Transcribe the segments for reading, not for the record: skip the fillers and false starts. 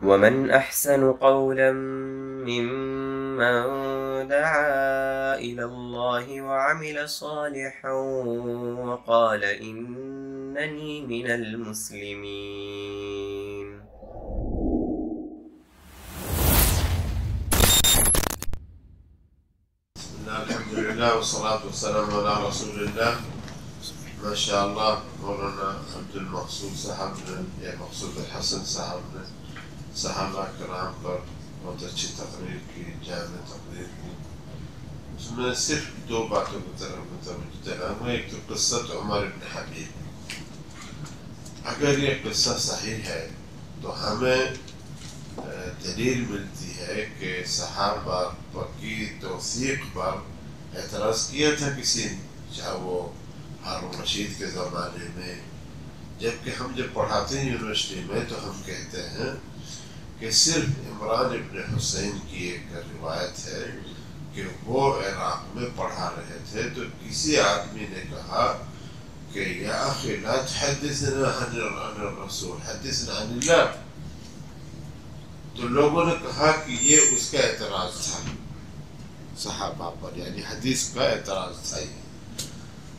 ومن أحسن قولا ممن دعا إلى الله وعمل صالحا وقال إنني من المسلمين. الحمد لله والصلاة والسلام على رسول الله. ما شاء الله مولانا عبد المقصود صاحبنا یا مقصود الحسن صاحبنا صحابہ کرام پر بہت اچھی تقریر کی، جامع تقریر کی. اس میں صرف دو باتوں کی طرف متوجہ دلاؤں. ایک تو قصت عمر بن حبیب. اگر یہ قصہ صحیح ہے تو ہمیں دلیل ملتی ہے کہ صحابہ کی توثیق پر اعتراض کیا تھا کسی نے، چاہے وہ ہارون رشید کے زمانے میں. جبکہ ہم جب پڑھاتے ہیں یونیورسٹی میں تو ہم کہتے ہیں کہ صرف عمران ابن حسین کی ایک روایت ہے کہ وہ عراق میں پڑھا رہے تھے تو کسی آدمی نے کہا کہ یا اخی لا تحدثنا عن الرسول حدثنا عن اللہ. تو لوگوں نے کہا کہ یہ اس کا اعتراض تھا صحابہ پر، یعنی حدیث کا اعتراض تھا یہ.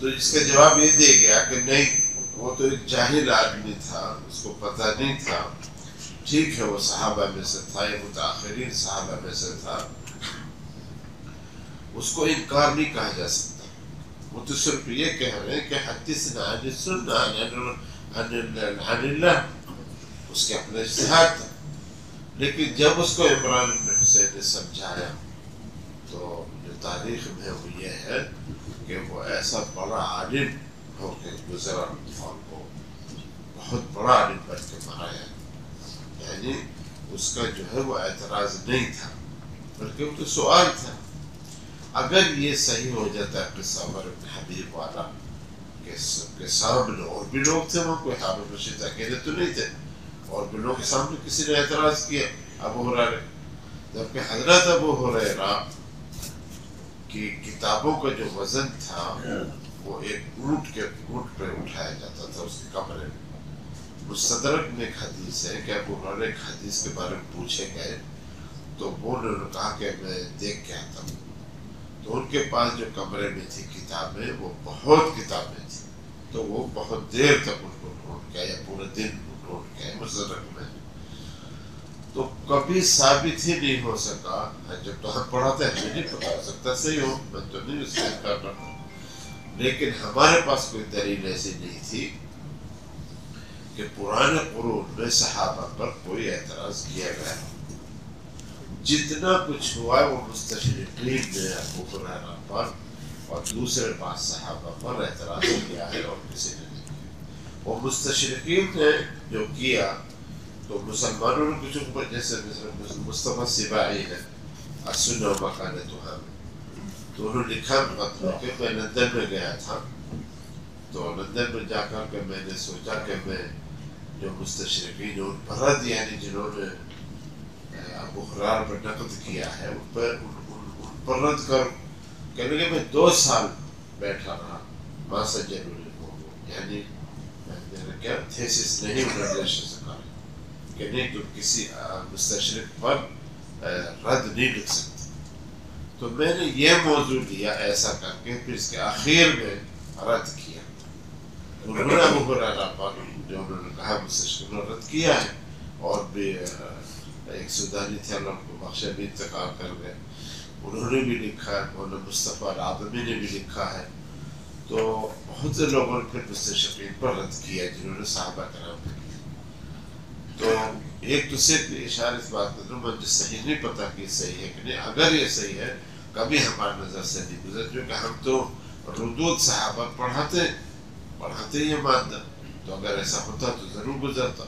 تو اس کا جواب یہ دے گیا کہ نہیں، وہ تو ایک جاہل آدمی تھا، اس کو پتہ نہیں تھا. ٹھیک ہے وہ صحابہ میں سے تھا، یہ متاخرین صحابہ میں سے تھا، اس کو انکار نہیں کہا جا سکتا. وہ تو صرف یہ کہہ رہے ہیں کہ حدثنا عن السنہ عن اللہ، اس کے اپنا اجتہاد تھا. لیکن جب اس کو عمران بن حسین نے سمجھایا تو جو تاریخ میں وہ یہ ہے کہ وہ ایسا بڑا عالم ہو کے گزرا اور وہ بہت بڑا عالم بن کے مرا ہے. یعنی اس کا جو ہے وہ اعتراض نہیں تھا بلکہ وہ تو سوال تھا. اگر یہ صحیح ہو جاتا ہے قصہ عمر بن حبیب والا کہ سامنے اور بھی لوگ تھے، وہ کوئی ہارون رشید اکیلے تو نہیں تھے، اور بھی لوگ کے سامنے کسی نے اعتراض کیا ابو ہریرہ. جبکہ حضرت ابو ہریرہ کی کتابوں کا جو وزن تھا وہ ایک اونٹ پہ اٹھایا جاتا تھا اس کے کمرے میں. مستدرک میں ایک حدیث ہے کہ ابو ہریرہ ایک حدیث کے بارے میں پوچھے گئے تو وہ نے کہا کہ میں دیکھ کے آتا ہوں. تو ان کے پاس جو کمرے میں تھی کتابیں، وہ بہت کتابیں تھیں، تو وہ بہت دیر تک ان کو ڈھونڈ کے یا پورے دن ڈھونڈ کے مستدرک میں. تو کبھی ثابت ہی نہیں ہو سکا. جب تو ہم پڑھاتے ہیں ہمیں نہیں پتا ہو سکتا صحیح ہو، میں تو نہیں اس کا انکار کرتا، لیکن ہمارے پاس کوئی دلیل ایسی نہیں تھی کہ پرانے قرون میں صحابہ پر کوئی اعتراض کیا گیا. جتنا کچھ ہوا وہ مستشرقین نے ابو ہریرہ پر اور دوسرے بعض صحابہ پر اعتراض کیا ہے اور کسی نے نہیں کیا. وہ مستشرقین نے جو کیا تو مسلمانوں نے کچھ اوپر، جیسے مصطفیٰ سباعی ہے السنہ و مکانتھا میں، تو انہوں نے لکھا کہ میں لندن میں گیا تھا، تو لندن میں جا کر کے میں نے سوچا کہ میں جو مستشرقین ان پر رد، یعنی جنہوں نے ابو ہریرہ پر نقد کیا ہے ان پر رد کروں. کہنے کہ میں 2 سال بیٹھا رہا ما سجلوا للموضوع، یعنی میرا کیا تھیسس نہیں گریجویشن سے کہا کہ نہیں تم کسی مستشرق پر رد نہیں لکھ سکتے. تو میں نے یہ موضوع لیا ایسا کر کے، پھر اس کے آخر میں رد کیا. انہوں نے ابو ہریرہ پر جو انہوں نے کہا مستشرق نے رد کیا ہے. اور بھی ایک سودانی تھے، اللہ کو بخشے، بھی انتقال کر گئے، انہوں نے بھی لکھا ہے. مولانا مصطفیٰ العظمی نے بھی لکھا ہے. تو بہت سے لوگوں نے پھر مستشرقین پر رد کیا جنہوں نے صحابہ کرام پر کیا. تو ایک تو صرف اشارہ اس بات کر دوں، مجھے صحیح نہیں پتا کہ صحیح ہے کہ نہیں. اگر یہ صحیح ہے کبھی ہماری نظر سے نہیں گزر، کیونکہ ہم تو ردود صحابہ پڑھاتے یہ مادہ، تو اگر ایسا ہوتا تو ضرور گزرتا.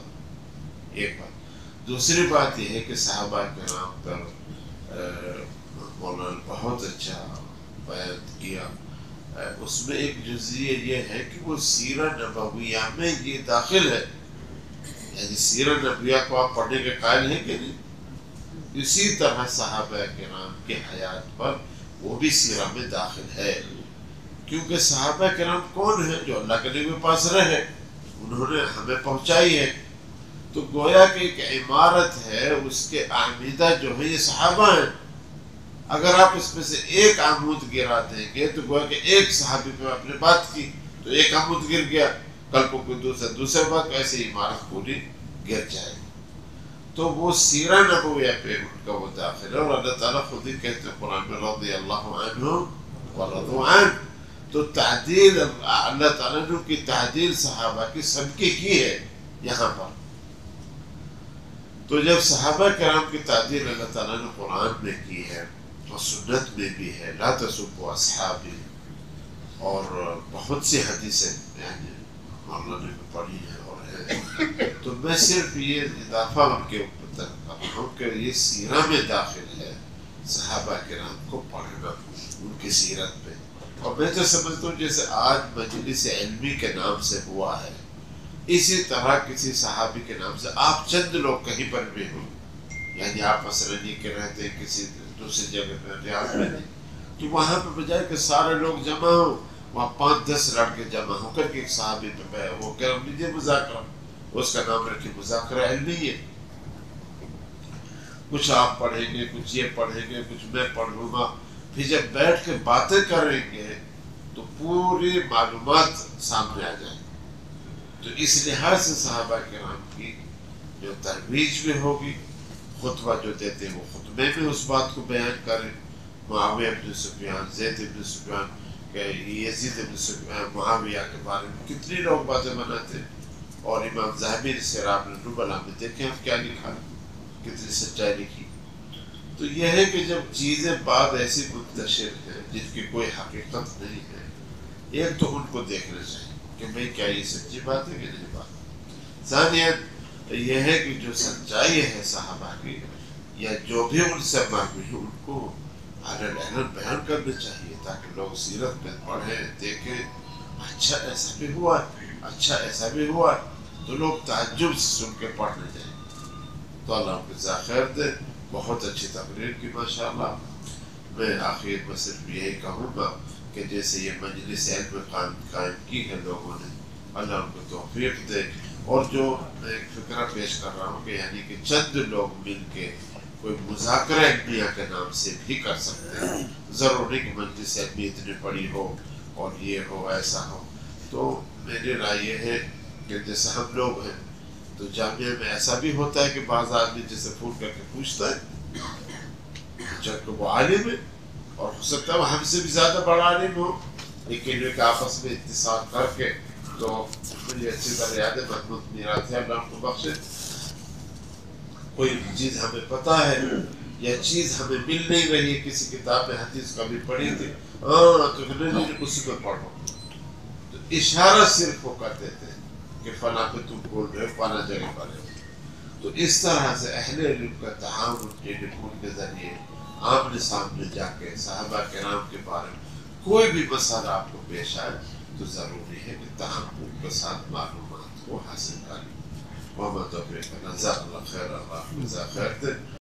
ایک بات. دوسری بات یہ ہے کہ صحابہ کرام پر مولانا بہت اچھا بیان کیا. اس میں ایک جزئیہ یہ ہے کہ وہ سیرہ نبویہ میں یہ داخل ہے، یعنی سیرہ نبویہ کو آپ پڑھنے کے قائل ہیں کہ نہیں. اسی طرح صحابہ کرام کی حیات پر وہ بھی سیرہ میں داخل ہے، کیونکہ صحابہ کرام کون ہیں؟ جو اللہ کے نبی کے پاس رہے، انہوں نے ہمیں پہنچائی ہے. تو گویا کہ ایک عمارت ہے، اس کے اعمدہ جو ہے یہ صحابہ ہیں. اگر آپ اس میں سے ایک عمود گرا دیں گے تو گویا کہ ایک صحابی پہ آپ نے بات کی تو ایک عمود گر گیا، کل کو کوئی دوسرا بات، ایسے عمارت پوری گر جائے. تو وہ سیرہ نبویہ پہ ان کا وہ داخل ہے، اور اللہ تعالیٰ خود ہی کہتے ہیں قرآن میں رضی اللہ عنہم ورضوا عنہ. تو تعدیل اللہ تعالیٰ نے کی تعدیل صحابہ کی سب کی ہے یہاں پر. تو جب صحابہ کرام کی تعدیل اللہ تعالیٰ نے قرآن میں کی ہے اور سنت میں بھی ہے، لا تسبوا اصحابی، اور بہت سی حدیثیں یعنی مولانا نے پڑھی ہیں اور ہے، تو میں صرف یہ اضافہ ان کے اوپر کر رہا ہوں کہ یہ سیرہ میں داخل ہے صحابہ کرام کو پڑھنا ان کی سیرت میں. اور میں تو سمجھتا ہوں جیسے آج مجلس علمی کے نام سے ہوا ہے، اسی طرح کسی صحابی کے نام سے آپ چند لوگ کہیں پر بھی ہوں، یعنی آپ مثلا یہ کہ رہتے ہیں کسی دوسری جگہ پہ ریاض میں نہیں، تو وہاں پہ بجائے کہ سارے لوگ جمع ہوں، وہاں 5-10 لڑکے جمع ہو کر کے ایک صحابی پہ وہ کہہ لیجیے مذاکرہ، اس کا نام رکھے مذاکرہ علمی ہے. کچھ آپ پڑھیں گے، کچھ یہ پڑھیں گے، کچھ میں پڑھوں گا، پھر جب بیٹھ کے باتیں کریں گے تو پوری معلومات سامنے آ جائیں. تو اس لحاظ سے صحابہ کرام کی جو ترویج بھی ہوگی، خطبہ جو دیتے ہیں وہ خطبے میں اس بات کو بیان کریں. معاویہ بن سفیان، زید بن سفیان، یزید بن سفیان، معاویہ کے بارے میں کتنی لوگ باتیں بناتے ہیں. اور امام ذہبی نے سیر اعلام النبلاء میں دیکھیں ہم کیا لکھا، کتنی سچائی لکھی. تو یہ ہے کہ جب چیزیں بعد ایسی منتشر ہیں جن کی کوئی حقیقت نہیں ہے، ایک تو ان کو دیکھنا چاہیے کہ بھئی کیا یہ سچی بات ہے کہ نہیں بات. ثانیاً یہ ہے کہ جو سچائی ہے صحابہ کی یا جو بھی ان سے مروی ہے ان کو علن بیان کرنا چاہیے تاکہ لوگ سیرت میں پڑھیں دیکھیں، اچھا ایسا بھی ہوا، اچھا ایسا بھی ہوا، تو لوگ تعجب سے سن کے پڑھنے جائیں. تو اللہ ان کو جزائے خیر دے. بہت اچھی تقریر کی ماشاءاللہ. میں آخر میں صرف یہی کہوں گا کہ جیسے یہ مجلس علم قائم کی ہے لوگوں نے، اللہ ان کو توفیق دے. اور جو میں ایک فکرہ پیش کر رہا ہوں کہ یعنی کہ چند لوگ مل کے کوئی مذاکرہ علمیہ کے نام سے بھی کر سکتے ہیں، ضروری کہ مجلس علمی اتنی بڑی ہو اور یہ ہو ایسا ہو. تو میری رائے یہ ہے کہ جیسے ہم لوگ ہیں تو جامعہ میں ایسا بھی ہوتا ہے کہ بعض آدمی جسے فون کر کے پوچھتا ہے جبکہ وہ عالم ہے اور ہو سکتا ہے وہ ہم سے بھی زیادہ بڑا عالم ہو، لیکن ایک آپس میں اتصال کر کے. تو مجھے اچھی طرح یاد ہے محمود میرات ہے اللہ کو بخشے، کوئی چیز ہمیں پتہ ہے یا چیز ہمیں مل نہیں رہی ہے، کسی کتاب میں حدیث کبھی پڑھی تھی، تو اسی کو پڑھو، تو اشارہ صرف وہ کر دیتے ہیں کہ فلاں پہ تم بول رہے ہو، فلاں جگہ پر ہے. تو اس طرح سے اہل علم کا تعاون ٹیلیفون کے ذریعے آمنے سامنے جا کے صحابہ کرام کے بارے میں کوئی بھی مسئلہ آپ کو پیش آئے تو ضروری ہے کہ تحقق کے ساتھ معلومات کو حاصل کریں. محمد توفیق جزاک اللہ خیر، اللہ جزاک خیر دے.